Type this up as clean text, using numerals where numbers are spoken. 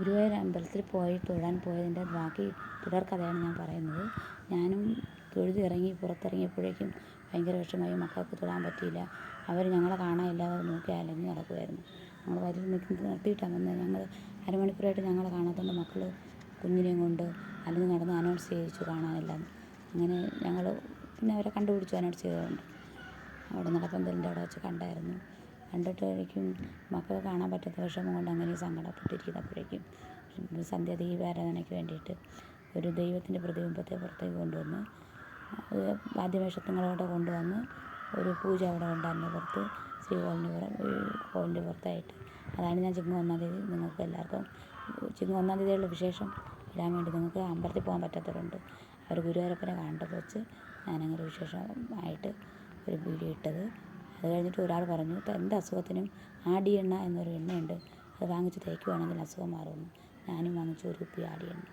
ഗുരുവായൂർ അമ്പലത്തിൽ പോയി തൊഴാൻ പോയതിൻ്റെ ബാക്കി തുടർക്കഥയാണ് ഞാൻ പറയുന്നത്. ഞാനും തൊഴുതിറങ്ങി പുറത്തിറങ്ങിയപ്പോഴേക്കും ഭയങ്കര വിഷമമായി. മക്കൾക്ക് തൊഴാൻ പറ്റിയില്ല. അവർ ഞങ്ങളെ കാണാനില്ലാതെ നോക്കി അലഞ്ഞ് നടക്കുമായിരുന്നു. ഞങ്ങൾ വരിയിൽ നിർത്തിയിട്ടാണ് വന്നത്. ഞങ്ങൾ അരമണിക്കൂറായിട്ട് ഞങ്ങളെ കാണാത്തതുകൊണ്ട് മക്കൾ കുഞ്ഞിനെയും കൊണ്ട് അലഞ്ഞ് നടന്ന് അനൗൺസ് ചെയ്യിച്ചു കാണാനില്ലെന്ന്. അങ്ങനെ ഞങ്ങൾ പിന്നെ അവരെ കണ്ടുപിടിച്ചു. അനൗൺസ് ചെയ്തതുകൊണ്ട് അവിടെ നടപ്പന്തലിൻ്റെ അവിടെ വെച്ച് കണ്ടായിരുന്നു. കണ്ടിട്ടായിരിക്കും മക്കളെ കാണാൻ പറ്റാത്ത വിഷമം കൊണ്ട് അങ്ങനെ സങ്കടപ്പെട്ടിരിക്കുന്നപ്പോഴേക്കും സന്ധ്യാദീപാരാധനയ്ക്ക് വേണ്ടിയിട്ട് ഒരു ദൈവത്തിൻ്റെ പ്രതിബിംബത്തെ പുറത്തേക്ക് കൊണ്ടുവന്ന് വാദ്യമേളങ്ങളോടെ കൊണ്ടുവന്ന് ഒരു പൂജ അവിടെ ഉണ്ടായിരുന്നു പുറത്ത്, കോവിലിൻ്റെ പുറത്തായിട്ട്. അതാണ് ഞാൻ ചിങ്ങം 1-ാം തീയതി നിങ്ങൾക്ക് എല്ലാവർക്കും ചിങ്ങം 1-ാം തീയതിയുള്ള വിശേഷം ഇടാൻ വേണ്ടി. നിങ്ങൾക്ക് അമ്പലത്തിൽ പോകാൻ പറ്റാത്തവരുണ്ട്, അവർ ഗുരുവായൂരപ്പനെ കാണേണ്ടത് വെച്ച് ഞാനങ്ങനെ വിശേഷമായിട്ട് ഒരു വീഡിയോ ഇട്ടത്. അത് കഴിഞ്ഞിട്ട് ഒരാൾ പറഞ്ഞു, എന്ത് അസുഖത്തിനും ആടിയെണ്ണ എന്നൊരു എണ്ണയുണ്ട്, അത് വാങ്ങിച്ച് തേക്കുവാണെങ്കിൽ അസുഖം മാറുമെന്ന്. ഞാനും വാങ്ങിച്ചു ഒരു കുപ്പി ആടിയെണ്ണ.